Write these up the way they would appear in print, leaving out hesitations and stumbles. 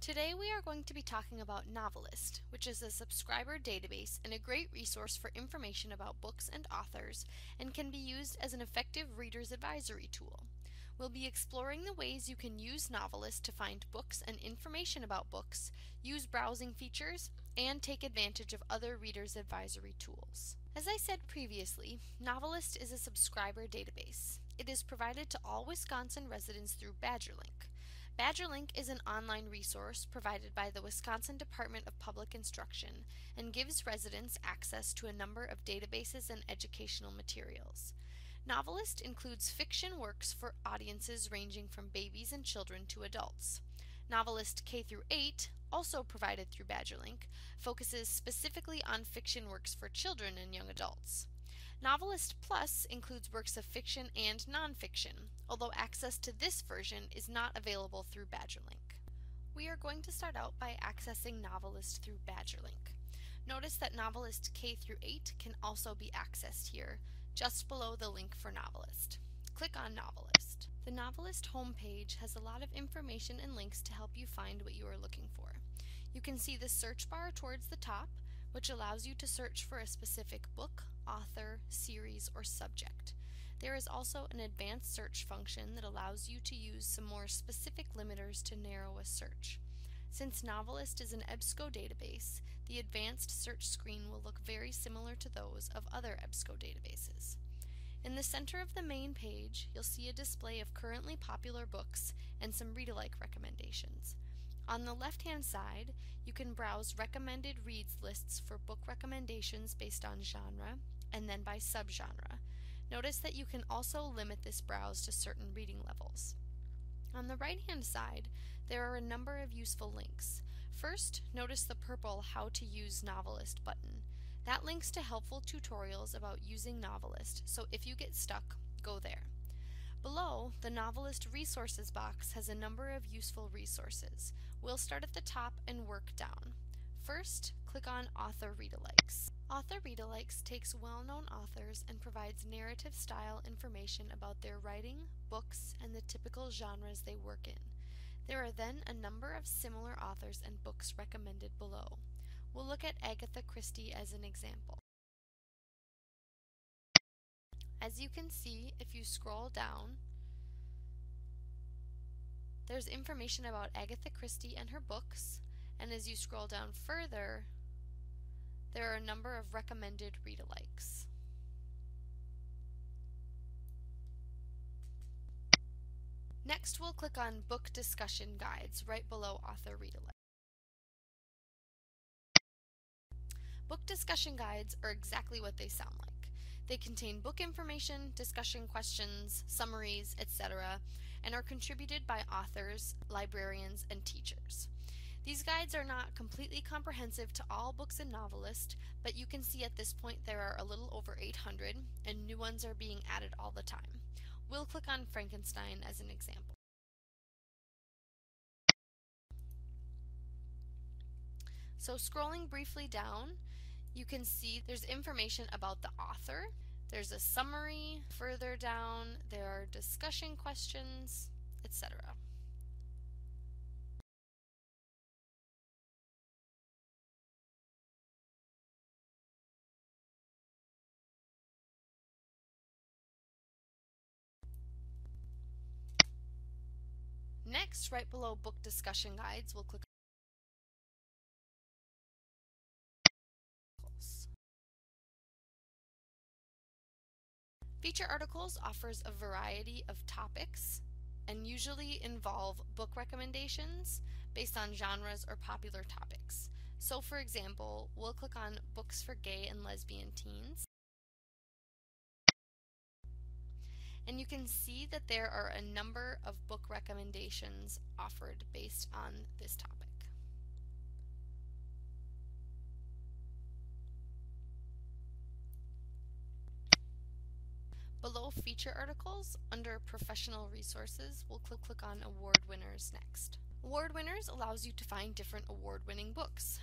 Today we are going to be talking about NoveList, which is a subscriber database and a great resource for information about books and authors and can be used as an effective reader's advisory tool. We'll be exploring the ways you can use NoveList to find books and information about books, use browsing features, and take advantage of other reader's advisory tools. As I said previously, NoveList is a subscriber database. It is provided to all Wisconsin residents through BadgerLink. BadgerLink is an online resource provided by the Wisconsin Department of Public Instruction and gives residents access to a number of databases and educational materials. NoveList includes fiction works for audiences ranging from babies and children to adults. NoveList K-8, also provided through BadgerLink, focuses specifically on fiction works for children and young adults. NoveList Plus includes works of fiction and nonfiction, although access to this version is not available through BadgerLink. We are going to start out by accessing NoveList through BadgerLink. Notice that NoveList K-8 can also be accessed here, just below the link for NoveList. Click on NoveList. The NoveList homepage has a lot of information and links to help you find what you are looking for. You can see the search bar towards the top, which allows you to search for a specific book, author, series, or subject. There is also an advanced search function that allows you to use some more specific limiters to narrow a search. Since NoveList is an EBSCO database, the advanced search screen will look very similar to those of other EBSCO databases. In the center of the main page, you'll see a display of currently popular books and some read-alike recommendations. On the left-hand side, you can browse recommended reads lists for book recommendations based on genre and then by subgenre. Notice that you can also limit this browse to certain reading levels. On the right-hand side, there are a number of useful links. First, notice the purple How to Use NoveList button. That links to helpful tutorials about using NoveList, so if you get stuck, go there. Below, the NoveList Resources box has a number of useful resources. We'll start at the top and work down. First, click on Author Read-alikes. Author Read-alikes takes well-known authors and provides narrative-style information about their writing, books, and the typical genres they work in. There are then a number of similar authors and books recommended below. We'll look at Agatha Christie as an example. As you can see, if you scroll down, there's information about Agatha Christie and her books, and as you scroll down further, there are a number of recommended read-alikes. Next, we'll click on Book Discussion Guides right below Author Read-alike. Book discussion guides are exactly what they sound like. They contain book information, discussion questions, summaries, etc., and are contributed by authors, librarians, and teachers. These guides are not completely comprehensive to all books in NoveList, but you can see at this point there are a little over 800, and new ones are being added all the time. We'll click on Frankenstein as an example. So scrolling briefly down, you can see there's information about the author, there's a summary, further down there are discussion questions, etc. Next, right below Book Discussion Guides, we'll click on Articles. Feature Articles offers a variety of topics and usually involve book recommendations based on genres or popular topics. So for example, we'll click on Books for Gay and Lesbian Teens. And you can see that there are a number of book recommendations offered based on this topic. Below Feature Articles, under Professional Resources, we'll click on Award Winners next. Award Winners allows you to find different award-winning books.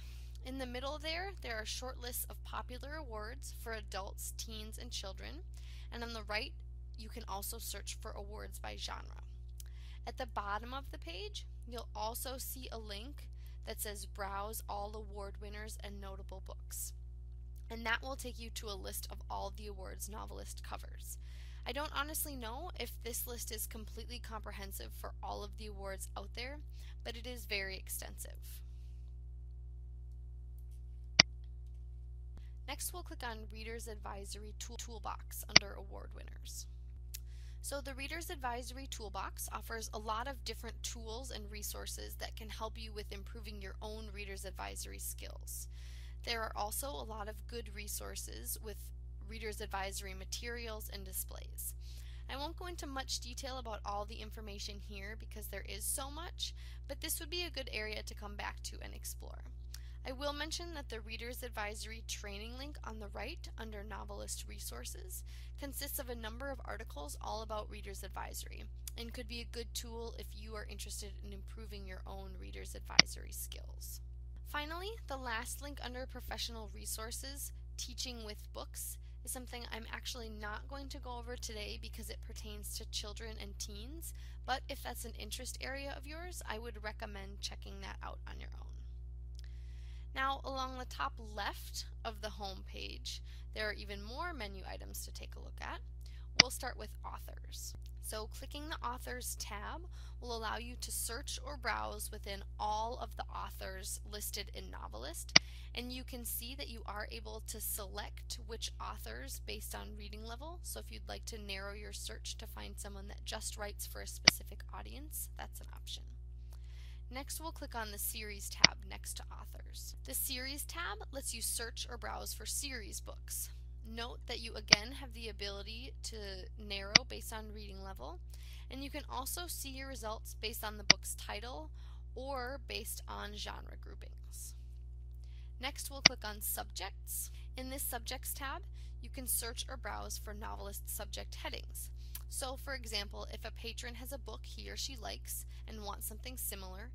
In the middle there are short lists of popular awards for adults, teens, and children, and on the right, you can also search for awards by genre. At the bottom of the page, you'll also see a link that says Browse All Award Winners and Notable Books. And that will take you to a list of all the awards NoveList covers. I don't honestly know if this list is completely comprehensive for all of the awards out there, but it is very extensive. Next, we'll click on Reader's Advisory Toolbox under Award Winners. So the Reader's Advisory Toolbox offers a lot of different tools and resources that can help you with improving your own Reader's Advisory skills. There are also a lot of good resources with Reader's Advisory materials and displays. I won't go into much detail about all the information here because there is so much, but this would be a good area to come back to and explore. I will mention that the Reader's Advisory training link on the right under NoveList Resources consists of a number of articles all about Reader's Advisory and could be a good tool if you are interested in improving your own Reader's Advisory skills. Finally, the last link under Professional Resources, Teaching with Books, is something I'm actually not going to go over today because it pertains to children and teens, but if that's an interest area of yours, I would recommend checking that out on your own. Now, along the top left of the home page, there are even more menu items to take a look at. We'll start with authors. So clicking the Authors tab will allow you to search or browse within all of the authors listed in NoveList, and you can see that you are able to select which authors based on reading level. So if you'd like to narrow your search to find someone that just writes for a specific audience, that's an option. Next, we'll click on the Series tab next to Authors. The Series tab lets you search or browse for series books. Note that you again have the ability to narrow based on reading level, and you can also see your results based on the book's title or based on genre groupings. Next, we'll click on Subjects. In this Subjects tab, you can search or browse for novelist subject headings. So, for example, if a patron has a book he or she likes and wants something similar,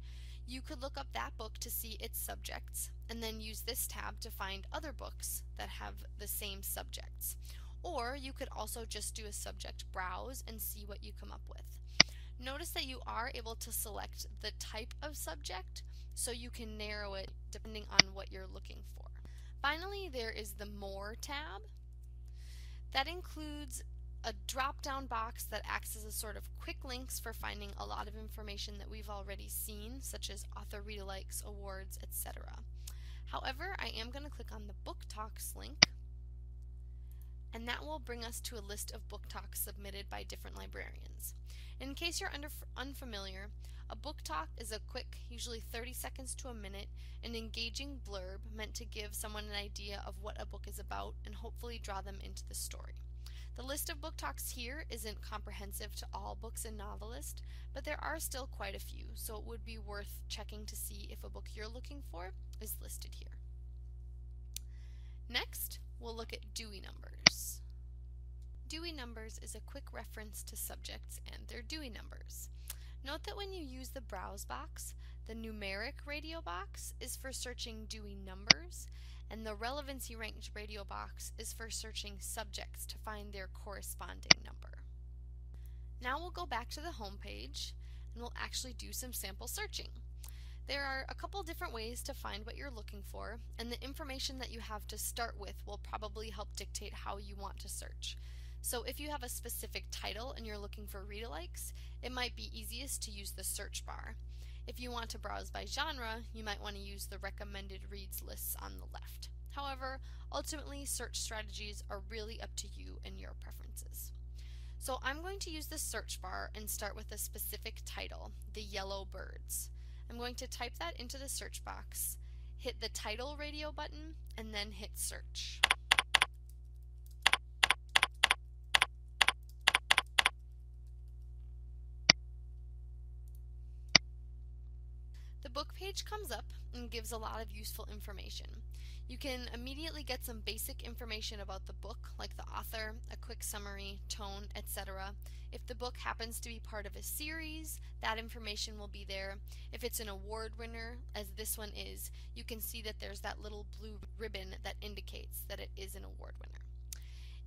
you could look up that book to see its subjects and then use this tab to find other books that have the same subjects. Or you could also just do a subject browse and see what you come up with. Notice that you are able to select the type of subject so you can narrow it depending on what you're looking for. Finally, there is the More tab. That includes a drop-down box that acts as a sort of quick links for finding a lot of information that we've already seen, such as author read-alikes, awards, etc. However, I am going to click on the Book Talks link, and that will bring us to a list of book talks submitted by different librarians. In case you're unfamiliar, a book talk is a quick, usually 30 seconds to a minute, an engaging blurb meant to give someone an idea of what a book is about and hopefully draw them into the story. The list of book talks here isn't comprehensive to all books in NoveList, but there are still quite a few, so it would be worth checking to see if a book you're looking for is listed here. Next, we'll look at Dewey Numbers. Dewey Numbers is a quick reference to subjects and their Dewey numbers. Note that when you use the browse box, the numeric radio box is for searching Dewey numbers, and the relevancy ranked radio box is for searching subjects to find their corresponding number. Now we'll go back to the home page and we'll actually do some sample searching. There are a couple different ways to find what you're looking for, and the information that you have to start with will probably help dictate how you want to search. So if you have a specific title and you're looking for read-alikes, it might be easiest to use the search bar. If you want to browse by genre, you might want to use the recommended reads lists on the left. However, ultimately search strategies are really up to you and your preferences. So I'm going to use the search bar and start with a specific title, The Yellow Birds. I'm going to type that into the search box, hit the title radio button, and then hit search. The book page comes up and gives a lot of useful information. You can immediately get some basic information about the book, like the author, a quick summary, tone, etc. If the book happens to be part of a series, that information will be there. If it's an award winner, as this one is, you can see that there's that little blue ribbon that indicates that it is an award winner.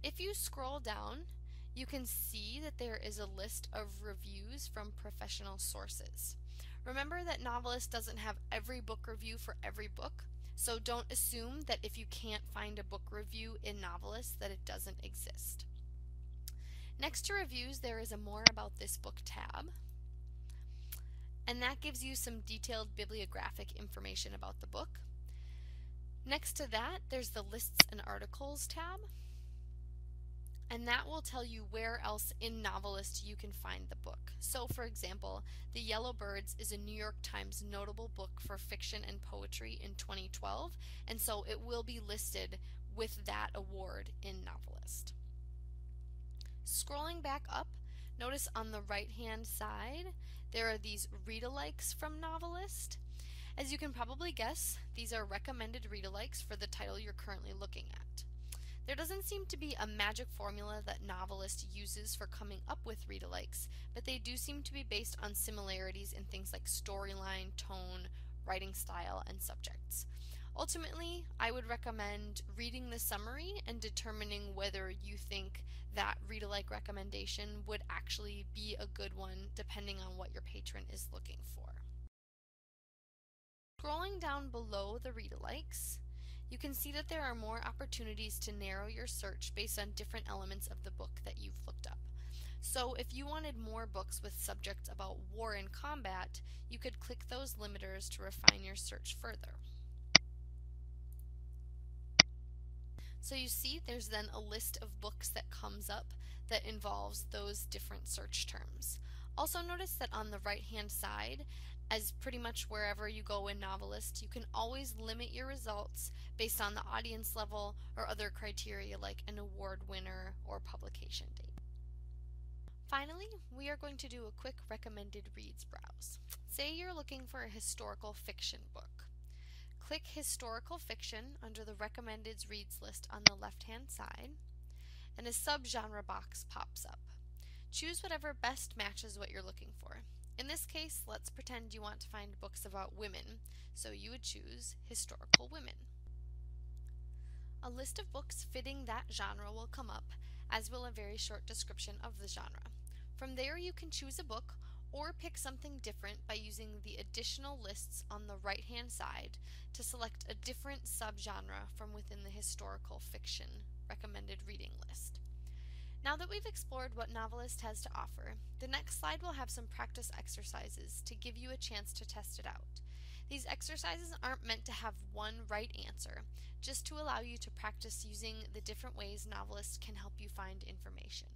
If you scroll down, you can see that there is a list of reviews from professional sources. Remember that NoveList doesn't have every book review for every book, so don't assume that if you can't find a book review in NoveList that it doesn't exist. Next to reviews, there is a More About This Book tab, and that gives you some detailed bibliographic information about the book. Next to that, there's the Lists and Articles tab, and that will tell you where else in NoveList you can find the book. So for example, The Yellow Birds is a New York Times notable book for fiction and poetry in 2012, and so it will be listed with that award in NoveList. Scrolling back up, notice on the right hand side there are these read-alikes from NoveList. As you can probably guess, these are recommended read-alikes for the title you're currently looking at. There doesn't seem to be a magic formula that NoveList uses for coming up with read-alikes, but they do seem to be based on similarities in things like storyline, tone, writing style, and subjects. Ultimately, I would recommend reading the summary and determining whether you think that read-alike recommendation would actually be a good one depending on what your patron is looking for. Scrolling down below the read-alikes, you can see that there are more opportunities to narrow your search based on different elements of the book that you've looked up. So if you wanted more books with subjects about war and combat, you could click those limiters to refine your search further. So you see there's then a list of books that comes up that involves those different search terms. Also notice that on the right hand side, as pretty much wherever you go in NoveList, you can always limit your results based on the audience level or other criteria like an award winner or publication date. Finally, we are going to do a quick recommended reads browse. Say you're looking for a historical fiction book. Click Historical Fiction under the Recommended Reads list on the left-hand side, and a subgenre box pops up. Choose whatever best matches what you're looking for. In this case, let's pretend you want to find books about women, so you would choose Historical Women. A list of books fitting that genre will come up, as will a very short description of the genre. From there, you can choose a book or pick something different by using the additional lists on the right-hand side to select a different subgenre from within the historical fiction recommended reading list. Now that we've explored what NoveList has to offer, the next slide will have some practice exercises to give you a chance to test it out. These exercises aren't meant to have one right answer, just to allow you to practice using the different ways NoveList can help you find information.